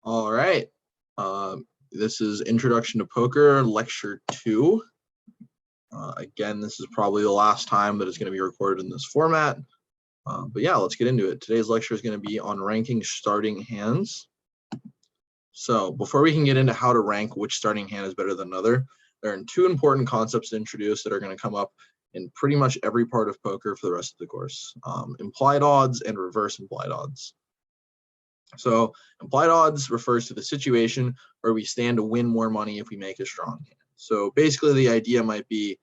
All right. This is Introduction to Poker, Lecture 2. Again, this is probably the last time that it's going to be recorded in this format. But yeah, let's get into it. Today's lecture is going to be on ranking starting hands. So before we can get into how to rank which starting hand is better than another, there are two important concepts to introduce that are going to come up in pretty much every part of poker for the rest of the course. Implied odds and reverse implied odds. So implied odds refers to the situation where we stand to win more money if we make a strong hand. So basically the idea might be,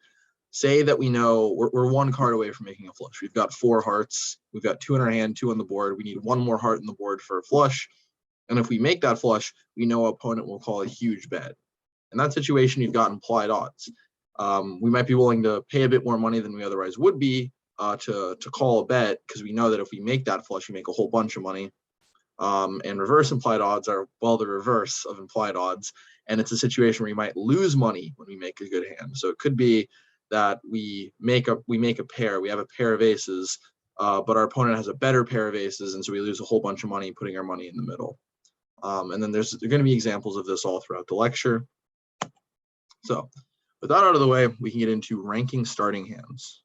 say that we know we're one card away from making a flush. We've got 4 hearts, we've got 2 in our hand, 2 on the board. We need 1 more heart in the board for a flush. And if we make that flush, we know our opponent will call a huge bet. In that situation, you've got implied odds. We might be willing to pay a bit more money than we otherwise would be to call a bet, because we know that if we make that flush, we make a whole bunch of money. And reverse implied odds are, well, the reverse of implied odds. And it's a situation where you might lose money when we make a good hand. So it could be that we make a pair, we have a pair of aces, but our opponent has a better pair of aces, and so we lose a whole bunch of money putting our money in the middle. And then there's going to be examples of this all throughout the lecture. So with that out of the way, we can get into ranking starting hands.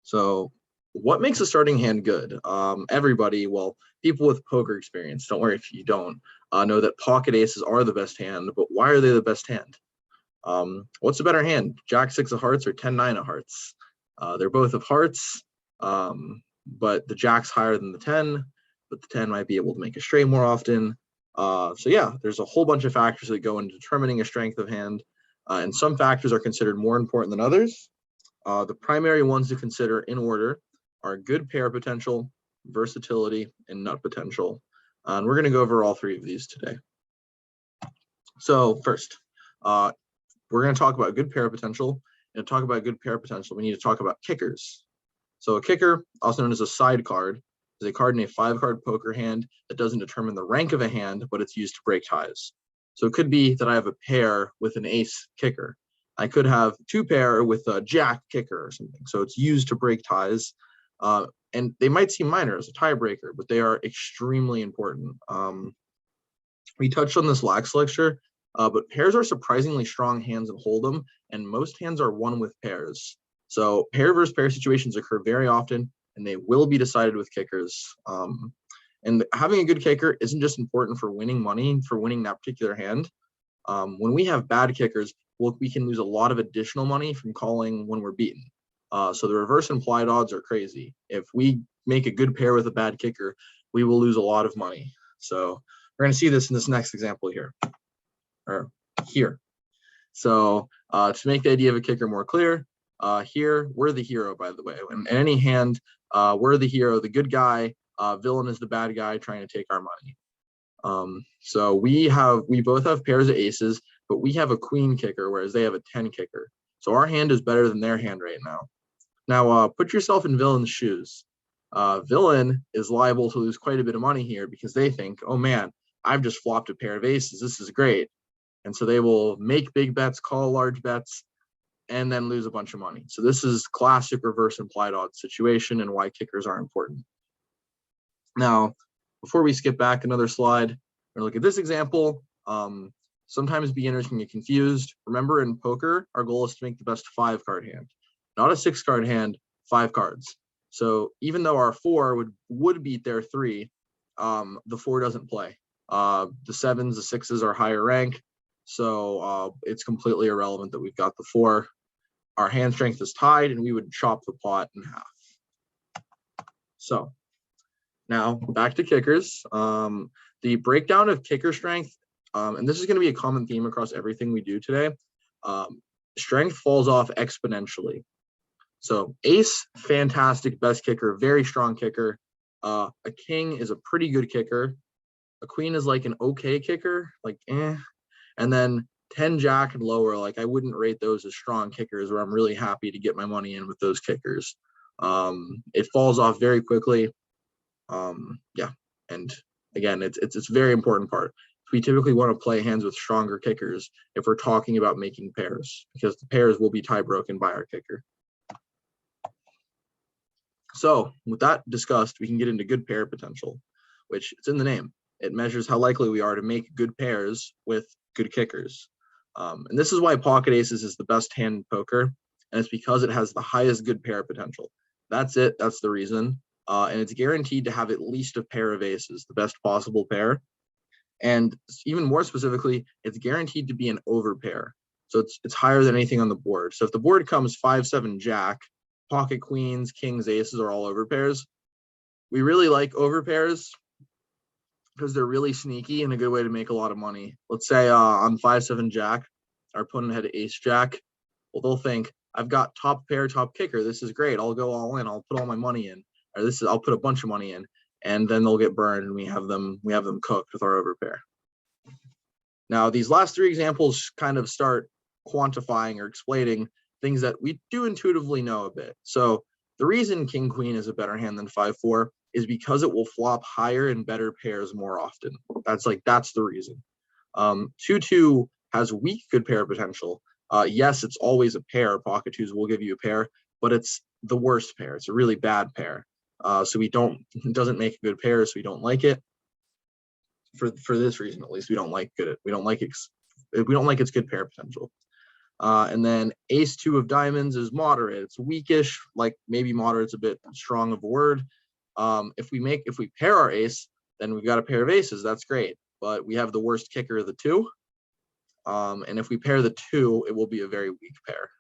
So what makes a starting hand good? Everybody, well, people with poker experience, don't worry if you don't, know that pocket aces are the best hand, but why are they the best hand? What's the better hand, Jack 6 of hearts or 10-9 of hearts? They're both of hearts, but the Jack's higher than the 10, but the 10 might be able to make a straight more often. So yeah, there's a whole bunch of factors that go into determining a strength of hand, and some factors are considered more important than others. The primary ones to consider in order are good pair potential, versatility, and nut potential. And we're going to go over all 3 of these today. So first, we're going to talk about good pair potential. And to talk about good pair potential, we need to talk about kickers. So a kicker, also known as a side card, is a card in a 5-card poker hand that doesn't determine the rank of a hand, but it's used to break ties. So it could be that I have a pair with an ace kicker. I could have 2 pair with a jack kicker or something. So it's used to break ties. And they might seem minor as a tiebreaker, but they are extremely important. We touched on this last lecture, but pairs are surprisingly strong hands in Hold'em, and most hands are won with pairs. So pair versus pair situations occur very often, and they will be decided with kickers. And having a good kicker isn't just important for winning money, for winning that particular hand. When we have bad kickers, we can lose a lot of additional money from calling when we're beaten. So the reverse implied odds are crazy. If we make a good pair with a bad kicker, we will lose a lot of money. So we're going to see this in this next example here, or here. So to make the idea of a kicker more clear, here we're the hero, by the way. In any hand, we're the hero, the good guy. Villain is the bad guy trying to take our money. So we both have pairs of aces, but we have a queen kicker, whereas they have a 10 kicker. So our hand is better than their hand right now. Now, put yourself in Villain's shoes. Villain is liable to lose quite a bit of money here because they think, oh man, I've just flopped a pair of aces. This is great. And so they will make big bets, call large bets, and then lose a bunch of money. So this is classic reverse implied odds situation and why kickers are important. Now, before we skip back another slide, we're going to look at this example. Sometimes beginners can get confused. Remember, in poker, our goal is to make the best 5-card hand, not a 6-card hand, 5 cards. So even though our 4 would beat their 3, the 4 doesn't play. The 7s, the 6s are higher rank, so it's completely irrelevant that we've got the 4. Our hand strength is tied, and we would chop the pot in half. So now back to kickers. The breakdown of kicker strength, and this is going to be a common theme across everything we do today. Strength falls off exponentially. So ace, fantastic, best kicker, very strong kicker. A king is a pretty good kicker. A queen is like an okay kicker, like eh. And then 10 jack and lower, like I wouldn't rate those as strong kickers where I'm really happy to get my money in with those kickers. It falls off very quickly. Yeah, and again, it's a very important part. We typically want to play hands with stronger kickers if we're talking about making pairs, because the pairs will be tie broken by our kicker. So with that discussed, we can get into good pair potential, which it's in the name. It measures how likely we are to make good pairs with good kickers. And this is why pocket aces is the best hand in poker, and it's because it has the highest good pair potential. That's it. That's the reason. And it's guaranteed to have at least a pair of aces, the best possible pair. And even more specifically, it's guaranteed to be an over pair. So it's higher than anything on the board. So if the board comes 5-7 jack, pocket queens, kings, aces are all over pairs. We really like over pairs because they're really sneaky and a good way to make a lot of money. Let's say on 5-7 jack, our opponent had ace jack. Well, they'll think, I've got top pair, top kicker. This is great. I'll go all in. I'll put all my money in. Or I'll put a bunch of money in, and then they'll get burned, and we have them cooked with our overpair. Now, these last three examples kind of start quantifying or explaining things that we do intuitively know a bit. So the reason king queen is a better hand than 5-4 is because it will flop higher and better pairs more often. That's the reason. 2-2 has weak good pair potential. Yes, it's always a pair. Pocket twos will give you a pair, but it's the worst pair. It's a really bad pair. So it doesn't make a good pair, so we don't like it. For this reason, at least, we don't like its good pair potential. And then ace 2 of diamonds is moderate. It's weakish, like maybe moderate's a bit strong of a word. If we pair our ace, then we've got a pair of aces. That's great, but we have the worst kicker of the two. And if we pair the two, it will be a very weak pair.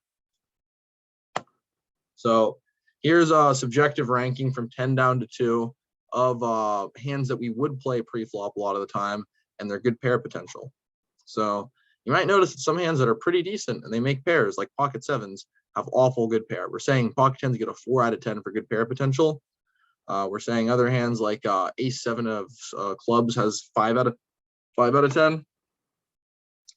So here's a subjective ranking from 10 down to 2 of hands that we would play pre-flop a lot of the time and their good pair potential. So you might notice that some hands that are pretty decent and they make pairs, like pocket sevens, have awful good pair. We're saying pocket tens get a 4 out of 10 for good pair potential. We're saying other hands like ace 7 of clubs has 5 out of 10.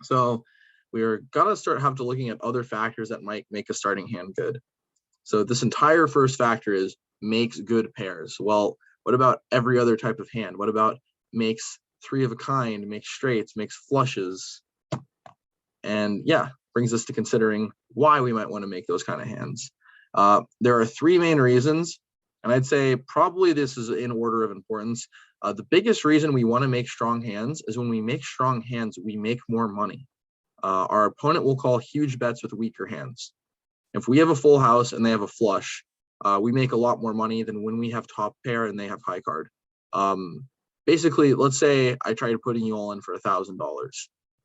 So we're gonna have to looking at other factors that might make a starting hand good. So this entire first factor is makes good pairs. Well, what about every other type of hand? What about makes 3 of a kind, makes straights, makes flushes? And yeah, brings us to considering why we might want to make those kind of hands. There are 3 main reasons, and I'd say probably this is in order of importance. The biggest reason we want to make strong hands is when we make strong hands, we make more money. Our opponent will call huge bets with weaker hands. If we have a full house and they have a flush, we make a lot more money than when we have top pair and they have high card. Basically, let's say I tried putting you all in for $1,000.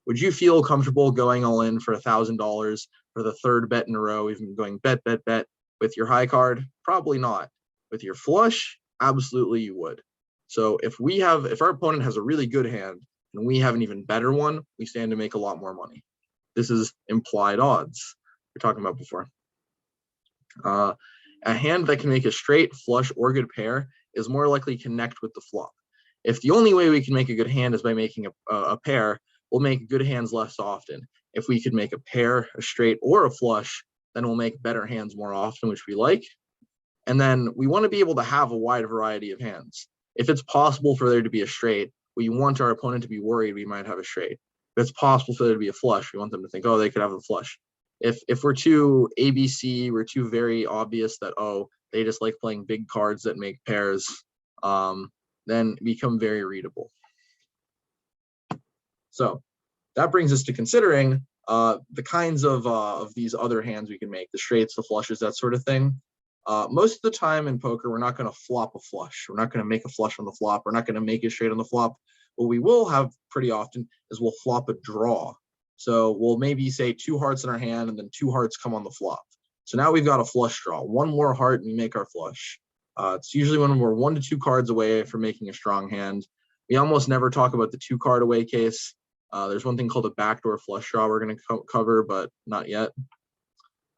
Would you feel comfortable going all in for $1,000 for the third bet in a row, even going bet, bet, bet with your high card? Probably not. With your flush, absolutely you would. So if our opponent has a really good hand and we have an even better one, we stand to make a lot more money. This is implied odds we're talking about before. A hand that can make a straight, flush, or good pair is more likely to connect with the flop. If the only way we can make a good hand is by making a pair, we'll make good hands less often. If we could make a pair, a straight, or a flush, then we'll make better hands more often, which we like. And then we want to be able to have a wide variety of hands. If it's possible for there to be a straight, we want our opponent to be worried we might have a straight. If it's possible for there to be a flush, we want them to think, oh, they could have a flush. If we're too ABC, we're too very obvious that, oh, they just like playing big cards that make pairs, then become very readable. So that brings us to considering the kinds of these other hands we can make, the straights, the flushes, that sort of thing. Most of the time in poker, we're not going to flop a flush. We're not going to make a flush on the flop. We're not going to make it straight on the flop. What we will have pretty often is we'll flop a draw. So we'll maybe say 2 hearts in our hand and then 2 hearts come on the flop. So now we've got a flush draw. 1 more heart and we make our flush. It's usually when we're 1 to 2 cards away from making a strong hand. We almost never talk about the 2 card away case. There's one thing called a backdoor flush draw we're going to cover, but not yet.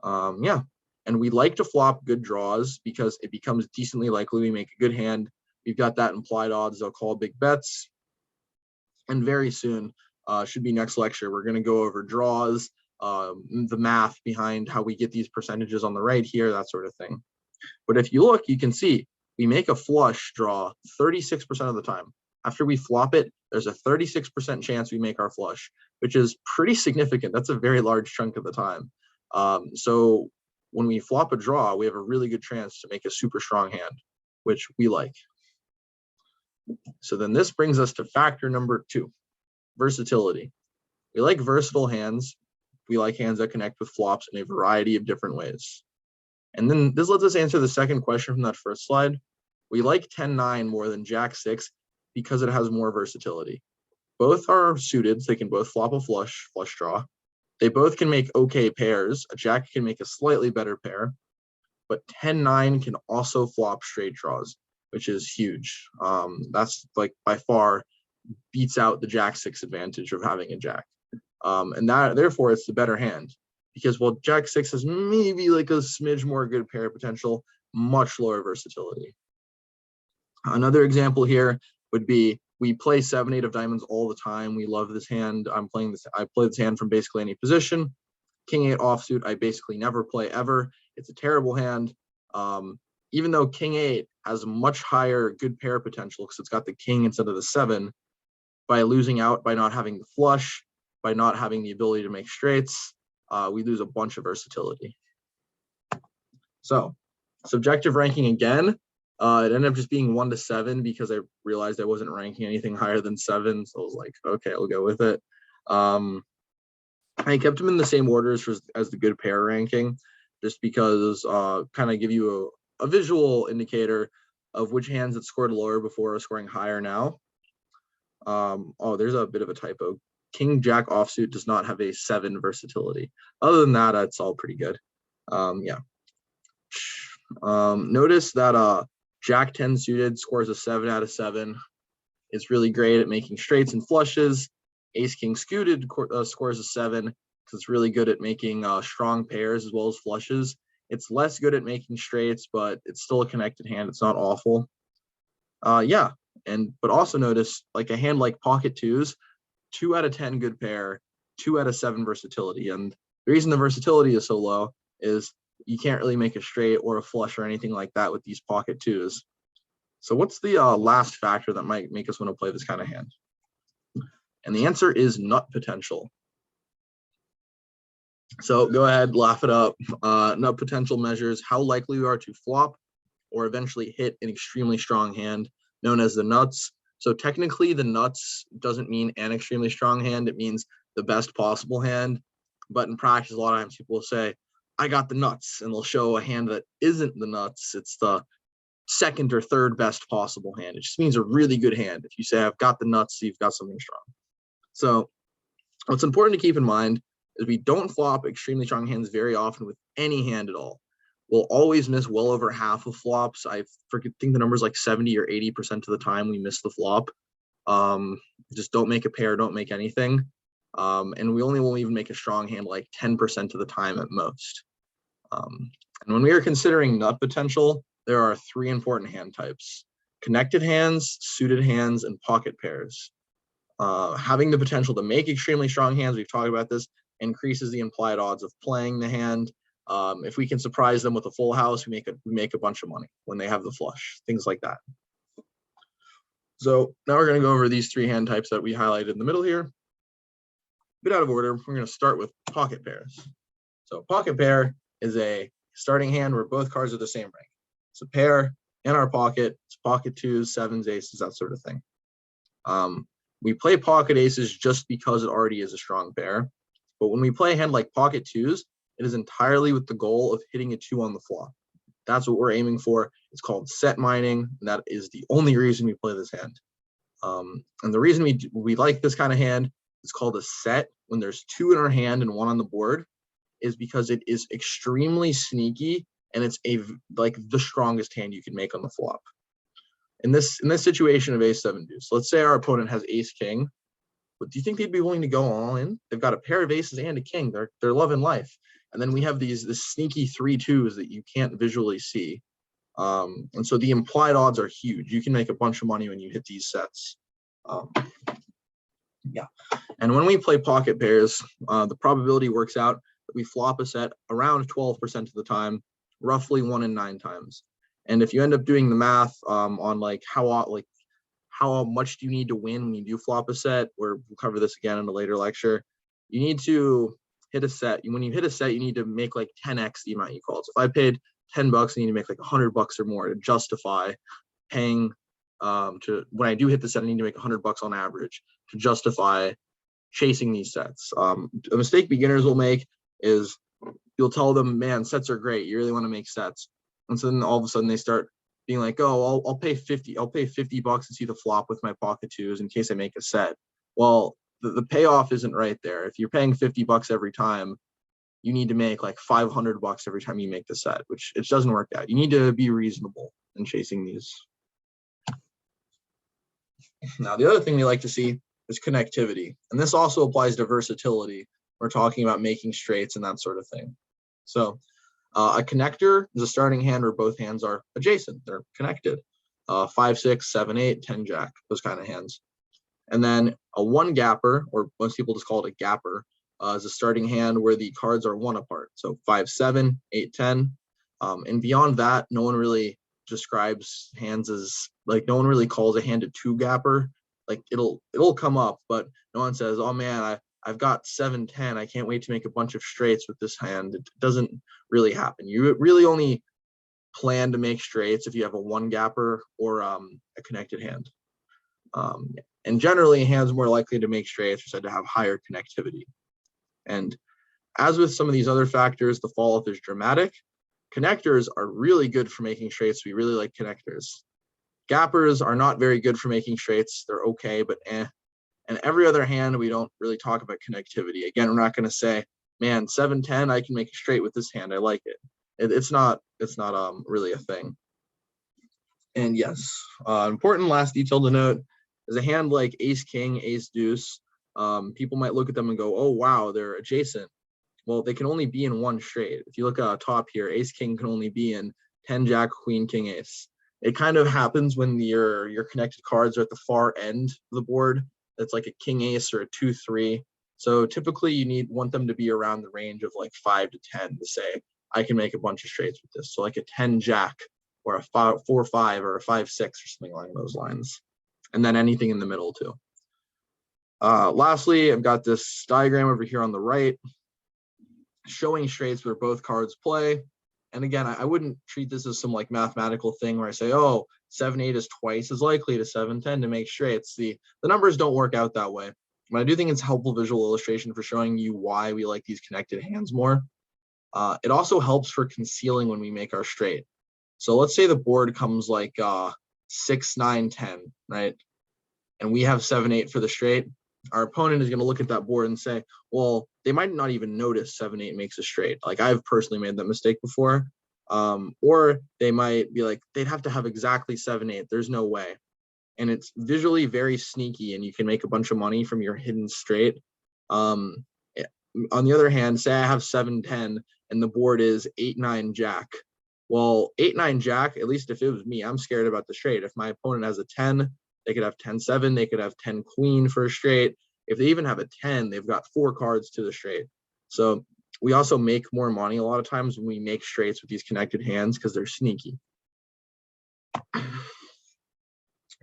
Yeah, and we like to flop good draws because it becomes decently likely we make a good hand. We've got that implied odds. They'll call big bets. And very soon, should be next lecture, we're going to go over draws, the math behind how we get these percentages on the right here, that sort of thing. But if you look, you can see we make a flush draw 36% of the time. After we flop it, there's a 36% chance we make our flush, which is pretty significant. That's a very large chunk of the time. So when we flop a draw, we have a really good chance to make a super strong hand, which we like. So then this brings us to factor number 2, versatility. We like versatile hands. We like hands that connect with flops in a variety of different ways. And then this lets us answer the second question from that first slide. We like 10-9 more than Jack-6 because it has more versatility. Both are suited, so they can both flop a flush draw. They both can make okay pairs. A Jack can make a slightly better pair, but 10-9 can also flop straight draws, which is huge. That's like by far beats out the Jack-6 advantage of having a Jack. And that therefore it's the better hand, because while Jack-6 has maybe like a smidge more good pair potential, much lower versatility. Another example here would be we play 7-8 of diamonds all the time. We love this hand. I play this hand from basically any position. King-8 offsuit, I basically never play ever. It's a terrible hand. Even though King-8 has much higher good pair potential because it's got the king instead of the 7, by losing out, by not having the flush, by not having the ability to make straights, we lose a bunch of versatility. So subjective ranking again, it ended up just being 1 to 7 because I realized I wasn't ranking anything higher than 7. So I was like, okay, I'll go with it. I kept them in the same order as the good pair ranking, just because kind of give you a visual indicator of which hands it scored lower before scoring higher now. Oh, there's a bit of a typo. King Jack offsuit does not have a 7 versatility. Other than that, it's all pretty good. Yeah. Notice that Jack 10 suited scores a 7 out of 7. It's really great at making straights and flushes. Ace King suited scores a 7 because it's really good at making strong pairs as well as flushes. It's less good at making straights, but it's still a connected hand. It's not awful. Yeah, but also notice like a hand like pocket twos, 2 out of 10 good pair, 2 out of 7 versatility. And the reason the versatility is so low is you can't really make a straight or a flush or anything like that with these pocket twos. So what's the last factor that might make us want to play this kind of hand? And the answer is nut potential. So go ahead, laugh it up. Nut potential measures how likely you are to flop or eventually hit an extremely strong hand known as the nuts. So technically the nuts doesn't mean an extremely strong hand. It means the best possible hand. But in practice, a lot of times people will say, I got the nuts, and they'll show a hand that isn't the nuts. It's the second or third best possible hand. It just means a really good hand. If you say I've got the nuts, you've got something strong. So what's important to keep in mind is we don't flop extremely strong hands very often with any hand at all. We'll always miss well over half of flops. I think the number's like 70 or 80% of the time we miss the flop. Just don't make a pair, don't make anything. And we only won't even make a strong hand like 10% of the time at most. And when we are considering nut potential, there are 3 important hand types: connected hands, suited hands, and pocket pairs. Having the potential to make extremely strong hands, we've talked about this, increases the implied odds of playing the hand. If we can surprise them with a full house, we make a bunch of money when they have the flush, things like that. So now we're going to go over these 3 hand types that we highlighted in the middle here. A bit out of order, we're going to start with pocket pairs. So pocket pair is a starting hand where both cards are the same rank. It's a pair in our pocket. It's pocket twos, 7s, aces, that sort of thing. We play pocket aces just because it already is a strong pair. But when we play a hand like pocket twos, it is entirely with the goal of hitting a 2 on the flop. That's what we're aiming for. It's called set mining, and that is the only reason we play this hand. And the reason we like this kind of hand, it's called a set when there's 2 in our hand and 1 on the board, is because it is extremely sneaky and it's like the strongest hand you can make on the flop. In this situation of ace-7 deuce, let's say our opponent has ace-king. But do you think they'd be willing to go all in? They've got a pair of aces and a king. They're loving life. And then we have this sneaky 3-2s that you can't visually see. And so the implied odds are huge. You can make a bunch of money when you hit these sets. Yeah. And when we play pocket pairs, the probability works out that we flop a set around 12% of the time, roughly 1 in 9 times. And if you end up doing the math on like how much do you need to win when you do flop a set, we'll cover this again in a later lecture. You need to hit a set. When you hit a set, you need to make like 10x the amount you called. So if I paid $10, I need to make like $100 or more to justify paying when I do hit the set, I need to make $100 on average to justify chasing these sets. A mistake beginners will make is you'll tell them, man, sets are great. You really want to make sets. And so then all of a sudden they start being like, oh, I'll pay $50 to see the flop with my pocket twos in case I make a set. Well, the payoff isn't right there. If you're paying $50 every time, you need to make like $500 every time you make the set, which it doesn't work out. You need to be reasonable in chasing these. Now, the other thing we like to see is connectivity. And this also applies to versatility. We're talking about making straights and that sort of thing. So a connector is a starting hand where both hands are adjacent. They're connected. 5, 6, 7, 8, 10 jack, those kind of hands. And then a one gapper, or most people just call it a gapper, is a starting hand where the cards are one apart. So 5, 7, 8, 10. And beyond that, no one really describes hands as, like, no one really calls a hand a two gapper. Like it'll come up, but no one says, oh man, I've got 7, 10. I can't wait to make a bunch of straights with this hand. It doesn't really happen. You really only plan to make straights if you have a one gapper or a connected hand. And generally, hands more likely to make straights are said to have higher connectivity. And as with some of these other factors, the fall off is dramatic. Connectors are really good for making straights. We really like connectors. Gappers are not very good for making straights. They're okay, but eh. And every other hand, we don't really talk about connectivity. Again, we're not going to say, man, 7, 10, I can make a straight with this hand. I like it. It's not really a thing. And yes, important last detail to note is a hand like ace, king, ace, deuce. People might look at them and go, oh, wow, they're adjacent. Well, they can only be in one straight. If you look at top here, ace, king can only be in 10, jack, queen, king, ace. It kind of happens when your connected cards are at the far end of the board. That's like a king, ace, or a 2, 3. So typically you want them to be around the range of like 5 to 10 to say, I can make a bunch of straights with this. So like a 10, jack, or a 4, 5, or a 5, 6, or something along those lines. And then anything in the middle too. Lastly, I've got this diagram over here on the right showing straights where both cards play. And again, I wouldn't treat this as some like mathematical thing where I say, oh, 7, 8 is twice as likely to 7, 10 to make straights. The numbers don't work out that way. But I do think it's a helpful visual illustration for showing you why we like these connected hands more. It also helps for concealing when we make our straight. So let's say the board comes like 6, 9, 10, right? And we have 7, 8 for the straight. Our opponent is going to look at that board and say, well, they might not even notice 7, 8 makes a straight. Like I've personally made that mistake before. Or they might be like, they'd have to have exactly 7, 8. There's no way. And it's visually very sneaky and you can make a bunch of money from your hidden straight. On the other hand, say I have 7, 10 and the board is 8, 9, jack. Well, 8, 9, jack, at least if it was me, I'm scared about the straight. If my opponent has a 10, they could have 10, 7, they could have 10, queen for a straight. If they even have a 10, they've got 4 cards to the straight. So we also make more money a lot of times when we make straights with these connected hands because they're sneaky.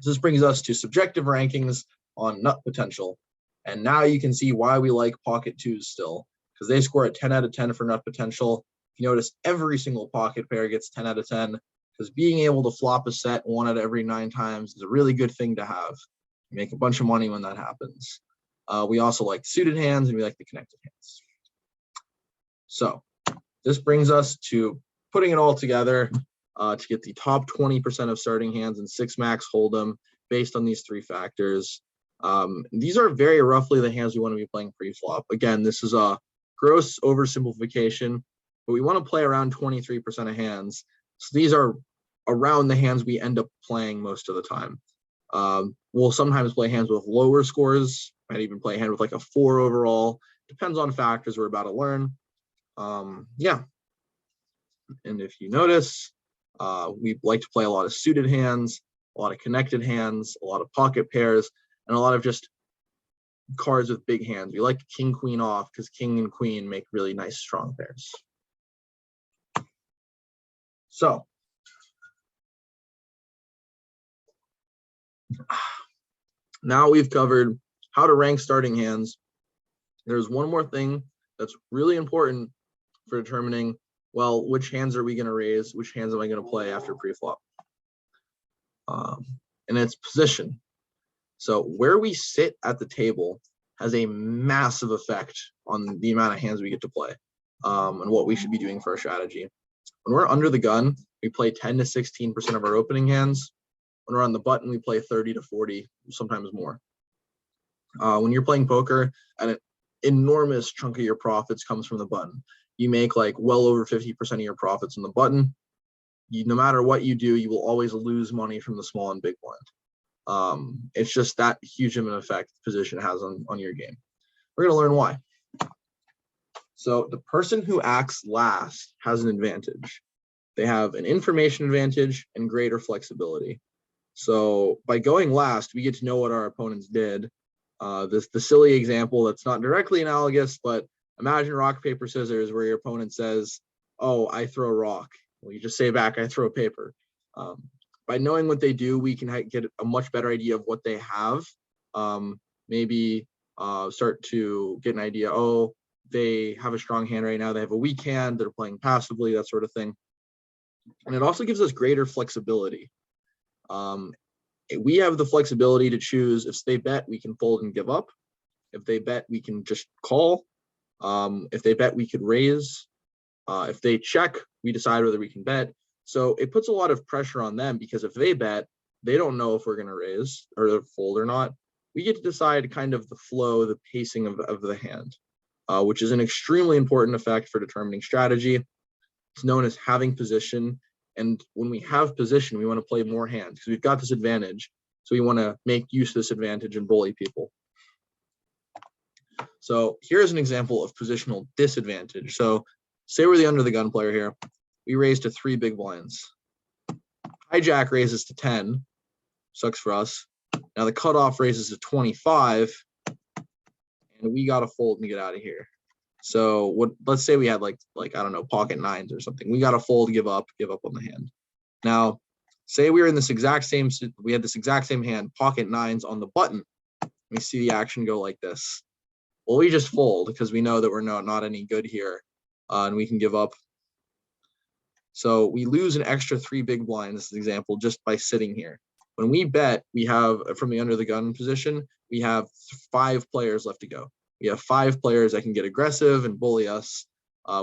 This brings us to subjective rankings on nut potential. And now you can see why we like pocket twos still, because they score a 10 out of 10 for nut potential. If you notice, every single pocket pair gets 10 out of 10, because being able to flop a set 1 out of every 9 times is a really good thing to have. You make a bunch of money when that happens. We also like suited hands and we like the connected hands. So this brings us to putting it all together to get the top 20% of starting hands and 6 max hold'em based on these 3 factors. These are very roughly the hands we want to be playing pre-flop. Again, this is a gross oversimplification, but we want to play around 23% of hands. So these are around the hands we end up playing most of the time. We'll sometimes play hands with lower scores, might even play a hand with like a 4 overall. Depends on factors we're about to learn. Yeah. And if you notice, we like to play a lot of suited hands, a lot of connected hands, a lot of pocket pairs, and a lot of just cards with big hands. We like king, queen off because king and queen make really nice, strong pairs. So now we've covered how to rank starting hands. There's one more thing that's really important for determining, well, which hands are we going to raise? Which hands am I going to play after pre-flop? and it's position. So where we sit at the table has a massive effect on the amount of hands we get to play, and what we should be doing for our strategy. When we're under the gun, we play 10 to 16% of our opening hands. When we're on the button, we play 30 to 40, sometimes more. When you're playing poker, an enormous chunk of your profits comes from the button. You make like well over 50% of your profits on the button. No matter what you do, you will always lose money from the small and big blind. It's just that huge of an effect position has on your game. We're going to learn why. So the person who acts last has an advantage. They have an information advantage and greater flexibility. So by going last, we get to know what our opponents did. The silly example that's not directly analogous, but imagine rock, paper, scissors, where your opponent says, oh, I throw a rock. Well, you just say back, I throw a paper. By knowing what they do, we can get a much better idea of what they have. Maybe start to get an idea, oh, they have a strong hand right now, they have a weak hand, they're playing passively, that sort of thing. And it also gives us greater flexibility. We have the flexibility to choose. If they bet, we can fold and give up. If they bet, we can just call. If they bet, we could raise. If they check, we decide whether we can bet. So it puts a lot of pressure on them, because if they bet, they don't know if we're going to raise or fold or not. We get to decide kind of the flow, the pacing of the hand, which is an extremely important effect for determining strategy. It's known as having position. And when we have position, we want to play more hands because we've got this advantage. So we want to make use of this advantage and bully people. So here's an example of positional disadvantage. So say we're the under the gun player here. We raise to 3 big blinds. Hijack raises to 10. Sucks for us. Now the cutoff raises to 25. And we got to fold and get out of here. So let's say we had like I don't know, pocket nines or something. We got to fold, give up on the hand. Now, say we were in this exact same, we had this exact same hand, pocket nines on the button. We see the action go like this. Well, we just fold because we know that we're not any good here, and we can give up. So we lose an extra 3 big blinds, this example, just by sitting here. When we bet, we have, from the under the gun position, we have 5 players left to go. We have 5 players that can get aggressive and bully us.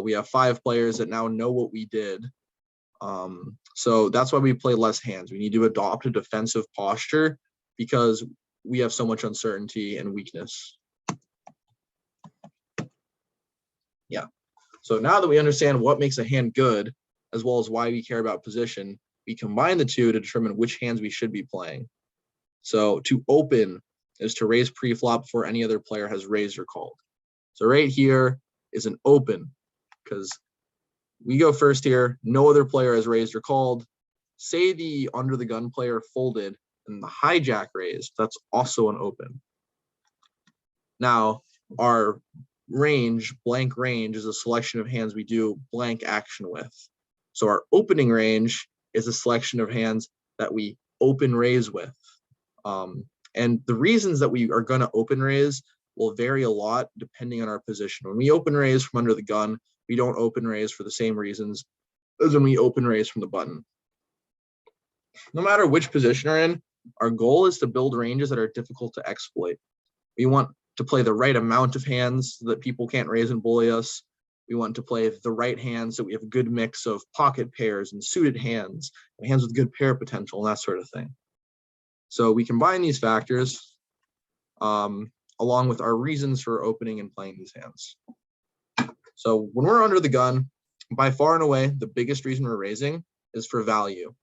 We have 5 players that now know what we did. So that's why we play less hands. We need to adopt a defensive posture because we have so much uncertainty and weakness. Yeah. So now that we understand what makes a hand good, as well as why we care about position, we combine the two to determine which hands we should be playing. So to open is to raise pre-flop before any other player has raised or called. So right here is an open because we go first here. No other player has raised or called. Say the under the gun player folded and the hijack raised. That's also an open. Now our range, blank range, is a selection of hands we do blank action with. So our opening range is a selection of hands that we open raise with. And the reasons that we are going to open raise will vary a lot depending on our position. When we open raise from under the gun, we don't open raise for the same reasons as when we open raise from the button. No matter which position we're in, our goal is to build ranges that are difficult to exploit. We want to play the right amount of hands so that people can't raise and bully us. We want to play the right hands so we have a good mix of pocket pairs and suited hands, and hands with good pair potential and that sort of thing. So we combine these factors along with our reasons for opening and playing these hands. So when we're under the gun, by far and away, the biggest reason we're raising is for value.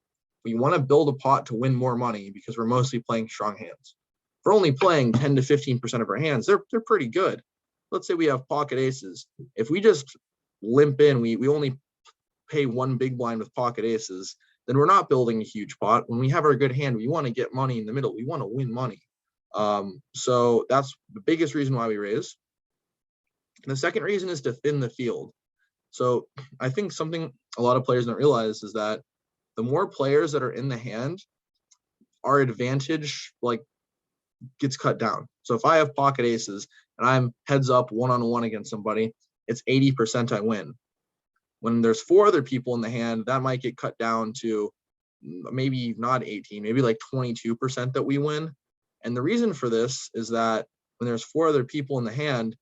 We want to build a pot to win more money because we're mostly playing strong hands. If we're only playing 10 to 15% of our hands, they're pretty good. Let's say we have pocket aces. If we just limp in, we only pay 1 big blind with pocket aces, then we're not building a huge pot. When we have our good hand, we want to get money in the middle. We want to win money. So that's the biggest reason why we raise. And the second reason is to thin the field. So I think something a lot of players don't realize is that the more players that are in the hand, our advantage gets cut down. So if I have pocket aces and I'm heads up one-on-one against somebody, it's 80% I win. When there's 4 other people in the hand, that might get cut down to maybe not 18, maybe like 22% that we win. And the reason for this is that when there's 4 other people in the hand,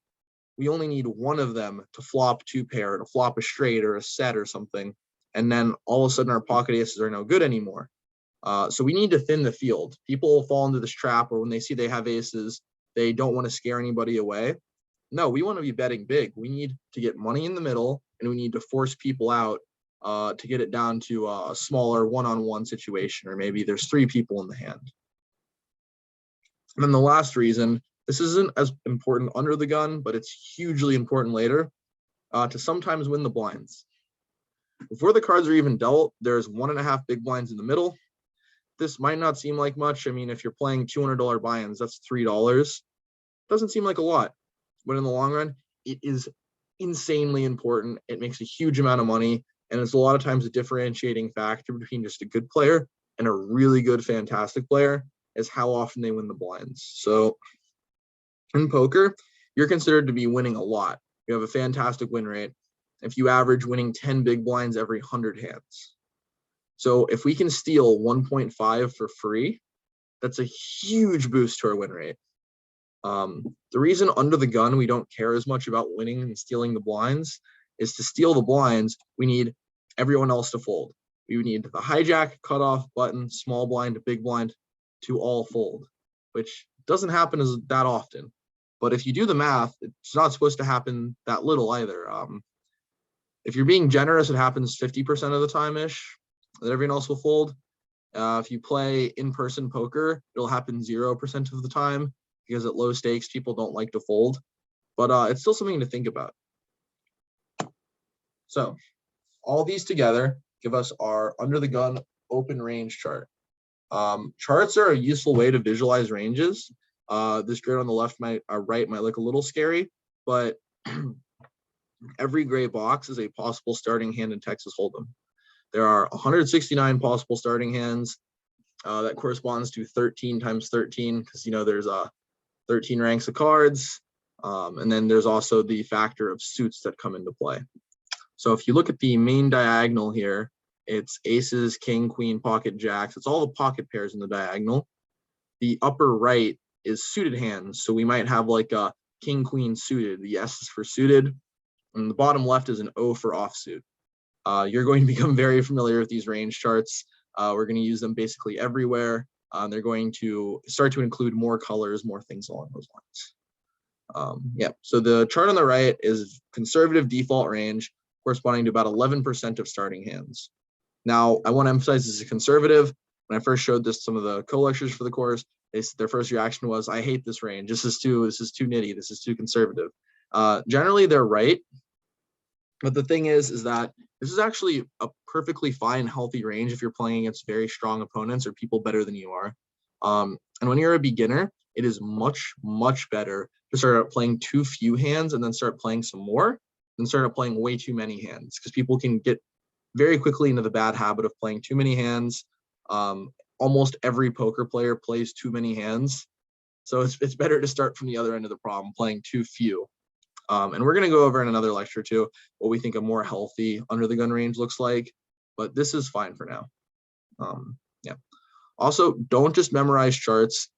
we only need one of them to flop 2 pair, to flop a straight or a set or something. And then all of a sudden our pocket aces are no good anymore. So we need to thin the field. People fall into this trap where when they see they have aces, they don't want to scare anybody away. No, we want to be betting big. We need to get money in the middle, and we need to force people out to get it down to a smaller one-on-one situation, or maybe there's 3 people in the hand. And then the last reason, this isn't as important under the gun, but it's hugely important later, to sometimes win the blinds. Before the cards are even dealt, there's 1.5 big blinds in the middle. This might not seem like much. I mean, if you're playing $200 buy-ins, that's $3. Doesn't seem like a lot, but in the long run, it is insanely important. It makes a huge amount of money, and it's a lot of times a differentiating factor between just a good player and a really good, fantastic player is how often they win the blinds. So in poker, you're considered to be winning a lot. You have a fantastic win rate if you average winning 10 big blinds every 100 hands. So if we can steal 1.5 for free, that's a huge boost to our win rate. The reason under the gun we don't care as much about winning and stealing the blinds is to steal the blinds, we need everyone else to fold. We need the hijack, cutoff, button, small blind, big blind to all fold, which doesn't happen that often. But if you do the math, it's not supposed to happen that little either. If you're being generous, it happens 50% of the time-ish that everyone else will fold. If you play in-person poker, it'll happen 0% of the time because at low stakes, people don't like to fold. But it's still something to think about. So all these together give us our under the gun open range chart. Charts are a useful way to visualize ranges. This grid on the left right might look a little scary, but every gray box is a possible starting hand in Texas Hold'em. There are 169 possible starting hands. That corresponds to 13 times 13 because, you know, there's 13 ranks of cards. And then there's also the factor of suits that come into play. So if you look at the main diagonal here, it's aces, king, queen, pocket, jacks. It's all the pocket pairs in the diagonal. The upper right is suited hands. So we might have like a king, queen suited. The S is for suited. And the bottom left is an O for offsuit. You're going to become very familiar with these range charts. We're going to use them basically everywhere. They're going to start to include more colors, more things along those lines. Yeah, so the chart on the right is conservative default range corresponding to about 11% of starting hands. Now, I want to emphasize this is conservative. When I first showed this to some of the co-lecturers for the course, their first reaction was, I hate this range. This is too nitty. This is too conservative. Generally, they're right. But the thing is that this is actually a perfectly fine, healthy range if you're playing against very strong opponents or people better than you are. And when you're a beginner, it is much, much better to start out playing too few hands and then start playing some more than start out playing way too many hands, because people can get very quickly into the bad habit of playing too many hands. Almost every poker player plays too many hands. So it's better to start from the other end of the problem, playing too few. And we're going to go over in another lecture too what we think a more healthy under the gun range looks like, but this is fine for now. Yeah. Also, don't just memorize charts.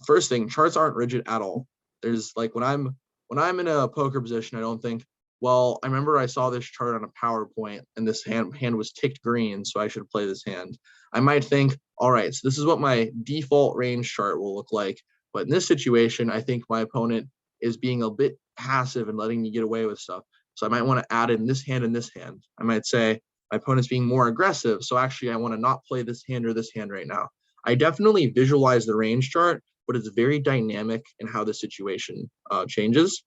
First thing, charts aren't rigid at all. There's like when I'm in a poker position, I don't think, well, I remember I saw this chart on a PowerPoint and this hand was ticked green, so I should play this hand. I might think, all right, so this is what my default range chart will look like. But in this situation, I think my opponent is being a bit passive and letting me get away with stuff. So I might want to add in this hand and this hand. I might say my opponent's being more aggressive. So actually I want to not play this hand or this hand right now. I definitely visualize the range chart, but it's very dynamic in how the situation changes.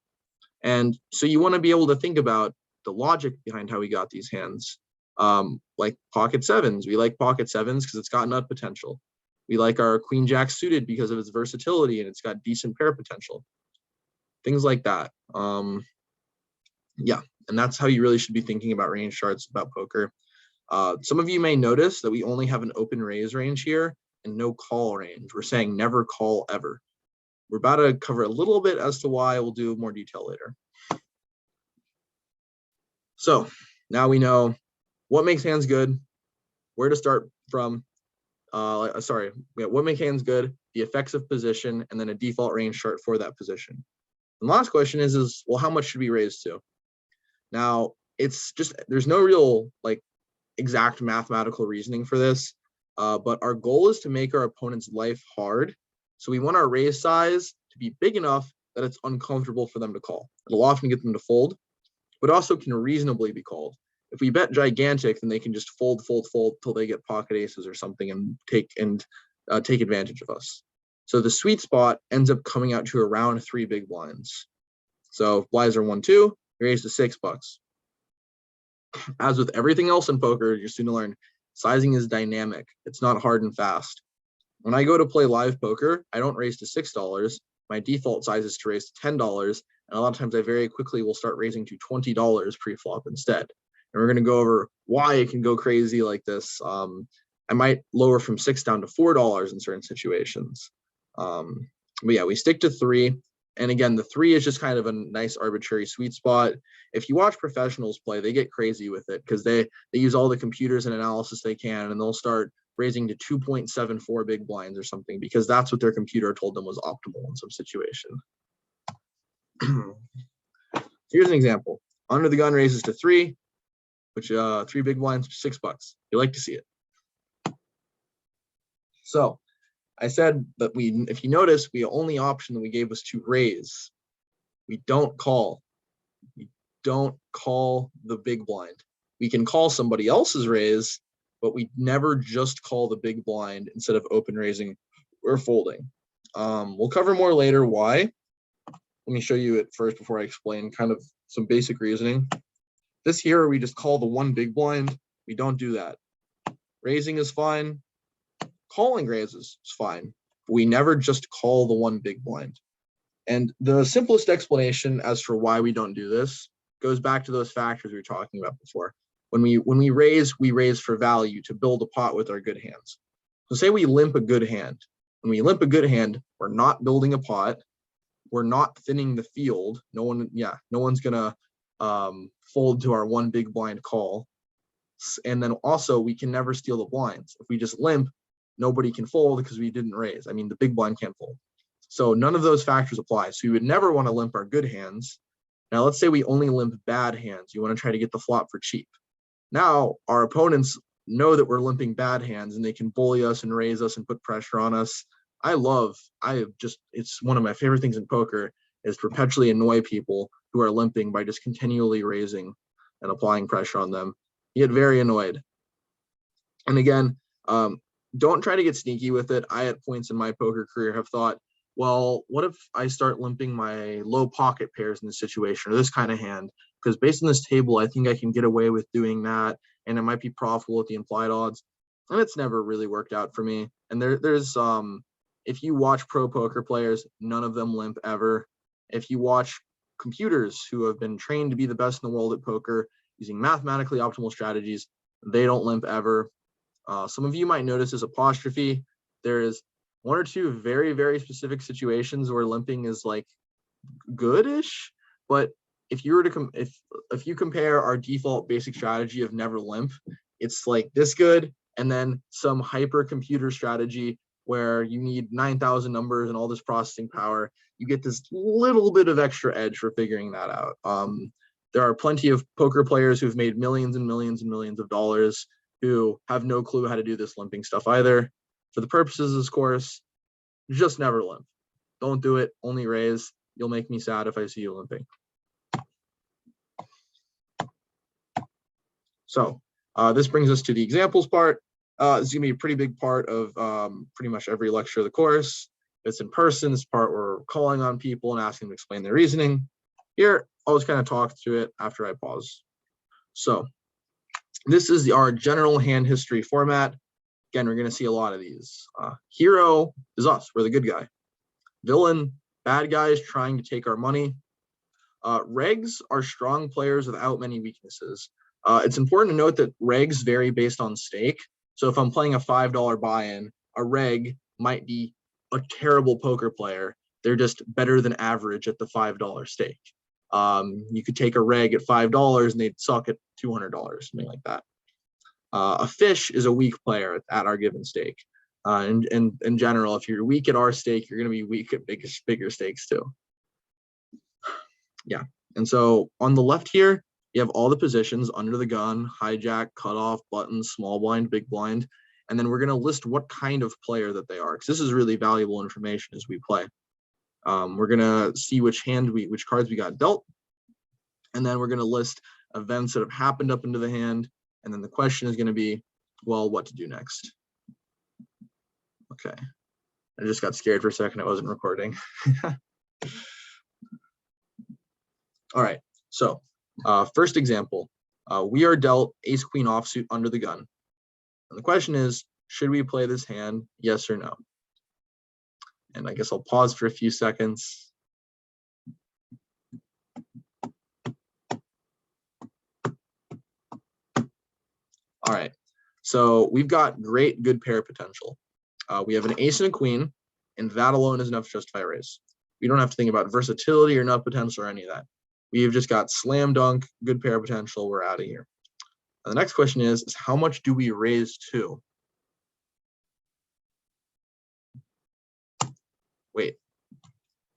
And so you want to be able to think about the logic behind how we got these hands. Like pocket sevens. We like pocket sevens because it's got nut potential. We like our queen jack suited because of its versatility and it's got decent pair potential. Things like that. Yeah, and that's how you really should be thinking about range charts about poker. Some of you may notice that we only have an open raise range here and no call range. We're saying never call ever. We're about to cover a little bit as to why. We'll do more detail later. So now we know what makes hands good, where to start from. We got what make hands good, the effects of position, and then a default range chart for that position. And the last question is well, how much should we raise to? Now, it's just, there's no real like exact mathematical reasoning for this, but our goal is to make our opponent's life hard. So we want our raise size to be big enough that it's uncomfortable for them to call. It'll often get them to fold, but also can reasonably be called. If we bet gigantic, then they can just fold till they get pocket aces or something and take advantage of us. So the sweet spot ends up coming out to around 3 big blinds. So if blinds are 1-2, you raise to $6. As with everything else in poker, you're soon to learn, sizing is dynamic. It's not hard and fast. When I go to play live poker, I don't raise to $6. My default size is to raise to $10, and a lot of times I very quickly will start raising to $20 pre-flop instead. And we're going to go over why it can go crazy like this. I might lower from $6 down to $4 in certain situations. But yeah, we stick to 3. And again, the 3 is just kind of a nice arbitrary sweet spot. If you watch professionals play, they get crazy with it because they use all the computers and analysis they can, and they'll start raising to 2.74 big blinds or something because that's what their computer told them was optimal in some situation. Here's an example. Under the gun raises to 3, which 3 big blinds, $6. You like to see it. So I said that if you notice, the only option that we gave was to raise. We don't call. We don't call the big blind. We can call somebody else's raise, but we never just call the big blind instead of open raising or folding. We'll cover more later why. Let me show you it first before I explain kind of some basic reasoning. This here, we just call the 1 big blind. We don't do that. Raising is fine. Calling raises is fine. We never just call the 1 big blind. And the simplest explanation as for why we don't do this goes back to those factors we were talking about before. When we raise for value to build a pot with our good hands. So say we limp a good hand. When we limp a good hand, we're not building a pot. We're not thinning the field. No one's gonna fold to our 1 big blind call. And then also we can never steal the blinds. If we just limp, nobody can fold because we didn't raise. I mean, the big blind can't fold. So none of those factors apply. So we would never want to limp our good hands. Now let's say we only limp bad hands. You want to try to get the flop for cheap. Now our opponents know that we're limping bad hands and they can bully us and raise us and put pressure on us. It's one of my favorite things in poker is perpetually annoy people who are limping by just continually raising and applying pressure on them. You get very annoyed. And again, don't try to get sneaky with it. I, at points in my poker career, have thought, well, what if I start limping my low pocket pairs in this situation or this kind of hand? Because based on this table, I think I can get away with doing that, and it might be profitable at the implied odds. And it's never really worked out for me. And there's if you watch pro poker players, none of them limp ever. If you watch computers who have been trained to be the best in the world at poker using mathematically optimal strategies, they don't limp ever. Some of you might notice this apostrophe. There is 1 or 2 very, very specific situations where limping is like goodish, but if you were to if you compare our default basic strategy of never limp, it's like this good, and then some hyper computer strategy where you need 9,000 numbers and all this processing power, you get this little bit of extra edge for figuring that out. There are plenty of poker players who've made millions and millions and millions of dollars who have no clue how to do this limping stuff either. For the purposes of this course, just never limp. Don't do it, only raise. You'll make me sad if I see you limping. So this brings us to the examples part. This is gonna be a pretty big part of pretty much every lecture of the course. It's in person, this part where we're calling on people and asking them to explain their reasoning. Here, I'll just kind of talk through it after I pause. So this is our general hand history format. Again, we're going to see a lot of these. Hero is us, we're the good guy. Villain, bad guys trying to take our money. Regs are strong players without many weaknesses. It's important to note that regs vary based on stake. So if I'm playing a $5 buy-in, a reg might be a terrible poker player. They're just better than average at the $5 stake. You could take a reg at $5 and they'd suck at $200, something like that. A fish is a weak player at our given stake. And in general, if you're weak at our stake, you're going to be weak at bigger stakes too. Yeah. And so on the left here, you have all the positions: under the gun, hijack, cutoff, button, small blind, big blind. And then we're going to list what kind of player that they are, because this is really valuable information as we play. We're going to see which cards we got dealt. And then we're going to list events that have happened up into the hand. And then the question is going to be, well, what to do next? Okay. I just got scared for a second. I wasn't recording. All right. So first example, we are dealt ace queen offsuit under the gun. And the question is, should we play this hand? Yes or no? And I guess I'll pause for a few seconds. All right. So we've got great good pair potential. We have an ace and a queen, and that alone is enough to justify a raise. We don't have to think about versatility or nut potential or any of that. We've just got slam dunk, good pair potential. We're out of here. And the next question is how much do we raise to? Wait, I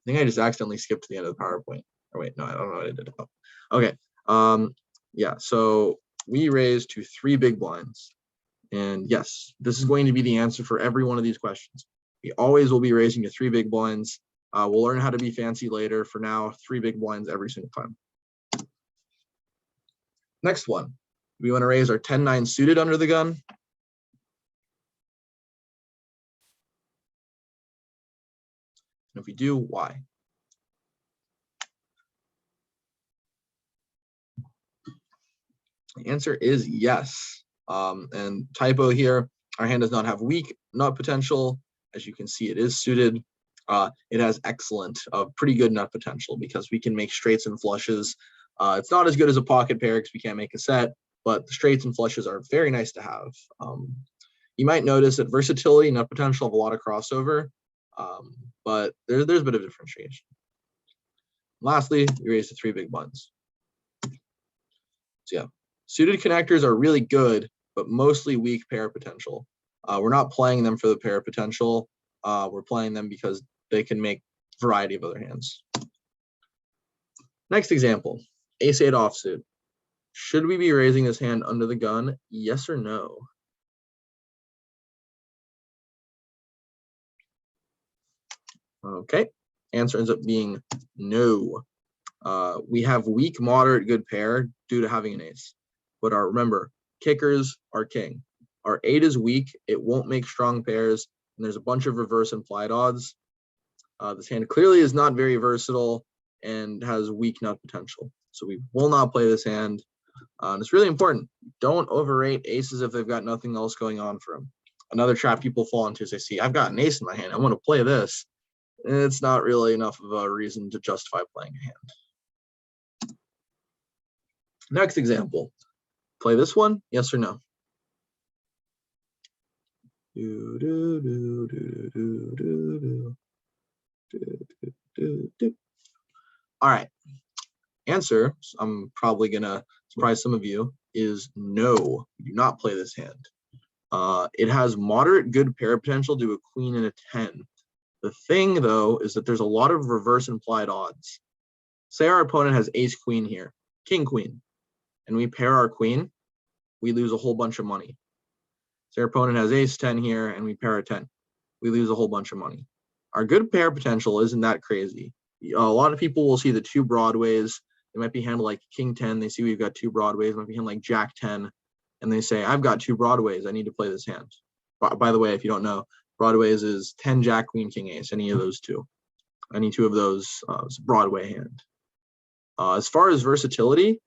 think I just accidentally skipped to the end of the PowerPoint. Or wait, no, I don't know what I did. Oh, okay. Yeah, so we raise to 3 big blinds. And yes, this is going to be the answer for every one of these questions. We always will be raising to 3 big blinds. We'll learn how to be fancy later. For now, 3 big blinds every single time. Next one, we want to raise our 10-9 suited under the gun. And if we do, why? The answer is yes. And typo here, our hand does not have weak nut potential. As you can see, it is suited. It has excellent, pretty good nut potential because we can make straights and flushes. It's not as good as a pocket pair because we can't make a set, but the straights and flushes are very nice to have. You might notice that versatility and nut potential have a lot of crossover, but there's a bit of differentiation. Lastly, we raise to 3 big blinds. So yeah, suited connectors are really good, but mostly weak pair potential. We're not playing them for the pair potential. We're playing them because they can make a variety of other hands. Next example, ace-8 offsuit. Should we be raising this hand under the gun? Yes or no? Okay, answer ends up being no. We have weak, moderate, good pair due to having an ace. But remember, kickers are king. Our 8 is weak. It won't make strong pairs. And there's a bunch of reverse implied odds. This hand clearly is not very versatile and has weak nut potential. So we will not play this hand. And it's really important. Don't overrate aces if they've got nothing else going on for them. Another trap people fall into is they see, I've got an ace in my hand. I want to play this. And it's not really enough of a reason to justify playing a hand. Next example. Play this one, yes or no? All right. Answer, I'm probably gonna surprise some of you, is no. You do not play this hand. It has moderate good pair potential to a queen and a 10. The thing though is that there's a lot of reverse implied odds. Say our opponent has ace queen here, king queen, and we pair our queen, we lose a whole bunch of money. Say our opponent has ace 10 here and we pair a 10, we lose a whole bunch of money. Our good pair potential isn't that crazy. A lot of people will see the 2 broadways. They might be handled like king 10. They see we've got 2 broadways. Might be handled like jack 10, and they say, I've got 2 broadways. I need to play this hand. By the way, if you don't know, broadways is 10 jack queen king ace. Any of those 2, any 2 of those is a Broadway hand. As far as versatility,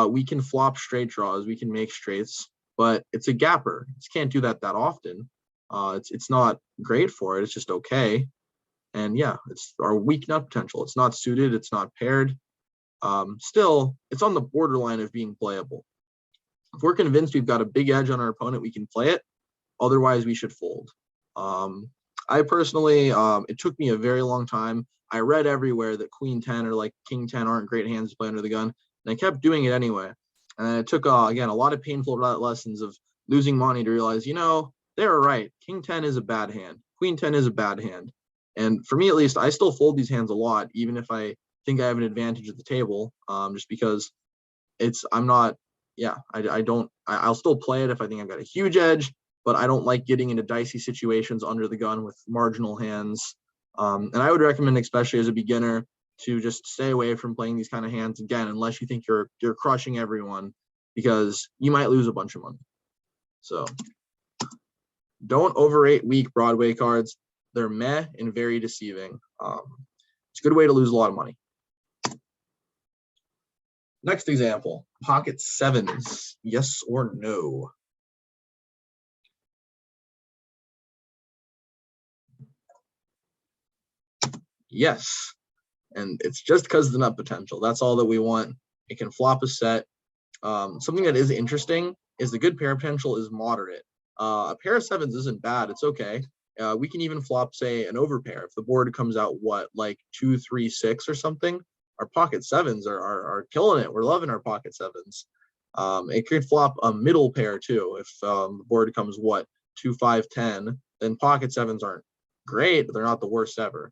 we can flop straight draws. We can make straights, but it's a gapper. You can't do that often. It's not great for it. It's just okay. And yeah, it's our weak nut potential. It's not suited. It's not paired. Still, it's on the borderline of being playable. If we're convinced we've got a big edge on our opponent, we can play it. Otherwise, we should fold. I personally, it took me a very long time. I read everywhere that queen 10 or like king 10 aren't great hands to play under the gun, and I kept doing it anyway. And it took, again, a lot of painful lessons of losing money to realize, you know, they were right. King 10 is a bad hand. Queen 10 is a bad hand. And for me, at least, I still fold these hands a lot, even if I think I have an advantage at the table, just because I'm not, yeah, I'll still play it if I think I've got a huge edge, but I don't like getting into dicey situations under the gun with marginal hands. And I would recommend, especially as a beginner, to just stay away from playing these kind of hands again, unless you think you're crushing everyone, because you might lose a bunch of money. So don't overrate weak Broadway cards. They're meh and very deceiving. It's a good way to lose a lot of money. Next example, pocket sevens, yes or no? Yes, and it's just because of the nut potential. That's all that we want. It can flop a set. Something that is interesting is the good pair potential is moderate. A pair of sevens isn't bad. It's okay. We can even flop, say, an overpair. If the board comes out, what, like 2, 3, 6 or something, our pocket sevens are killing it. We're loving our pocket sevens. It could flop a middle pair too. If the board comes, what, 2, 5, 10, then pocket sevens aren't great, but they're not the worst ever.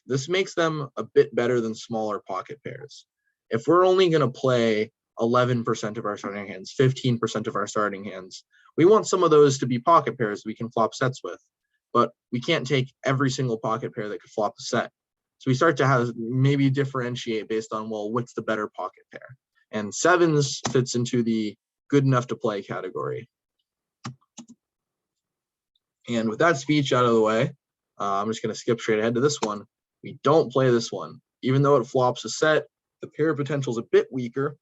This makes them a bit better than smaller pocket pairs. If we're only going to play 11% of our starting hands, 15% of our starting hands, we want some of those to be pocket pairs we can flop sets with, but we can't take every single pocket pair that could flop a set. So we start to have maybe differentiate based on, well, what's the better pocket pair? And sevens fits into the good enough to play category. And with that speech out of the way, I'm just going to skip straight ahead to this one. We don't play this one. Even though it flops a set, the pair potential is a bit weaker.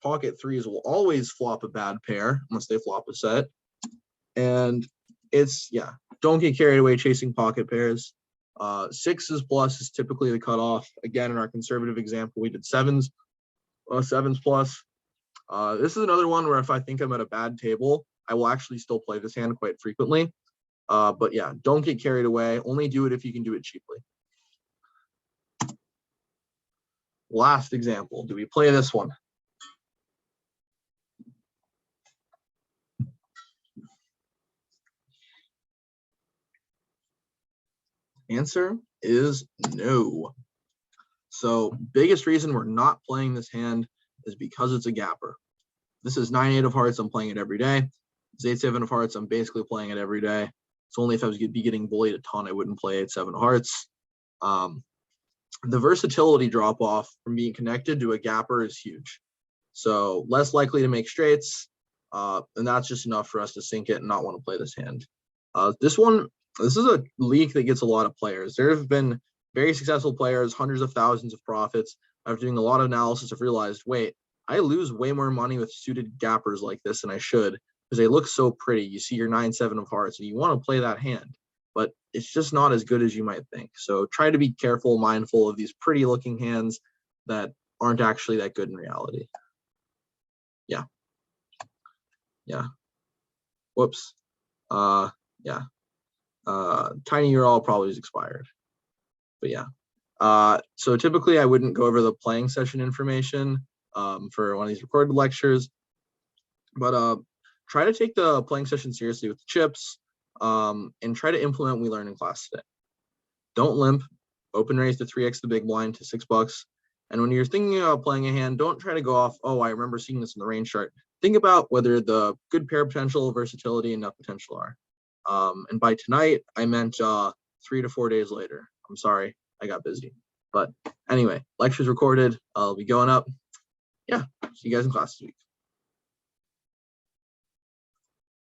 Pocket threes will always flop a bad pair unless they flop a set. And it's, yeah, don't get carried away chasing pocket pairs. Sixes plus is typically the cutoff. Again, in our conservative example, we did sevens plus. This is another one where if I think I'm at a bad table, I will actually still play this hand quite frequently. But yeah, don't get carried away. Only do it if you can do it cheaply. Last example, do we play this one? Answer is no. So biggest reason we're not playing this hand is because it's a gapper. This is 9-8 of hearts, I'm playing it every day. It's 8-7 of hearts, I'm basically playing it every day. It's only if I was going to be getting bullied a ton, I wouldn't play 8-7 of hearts. The versatility drop off from being connected to a gapper is huge. So less likely to make straights, and that's just enough for us to sink it and not want to play this hand. This is a leak that gets a lot of players. There have been very successful players, hundreds of thousands of profits. After doing a lot of analysis, I've realized, wait, I lose way more money with suited gappers like this than I should because they look so pretty. You see your 9-7 of hearts and you want to play that hand, but it's just not as good as you might think. So try to be careful, mindful of these pretty looking hands that aren't actually that good in reality. Yeah. Whoops. Yeah. Tiny You're All probably is expired. But yeah. So typically I wouldn't go over the playing session information for one of these recorded lectures, but try to take the playing session seriously with the chips and try to implement what we learned in class today. Don't limp. Open raise to 3x the big blind to $6. And when you're thinking about playing a hand, don't try to go off, oh, I remember seeing this in the range chart. Think about whether the good pair potential, versatility, and nut potential are. And by tonight, I meant 3 to 4 days later. I'm sorry, I got busy. But anyway, lecture's recorded. I'll be going up. Yeah, see you guys in class this week.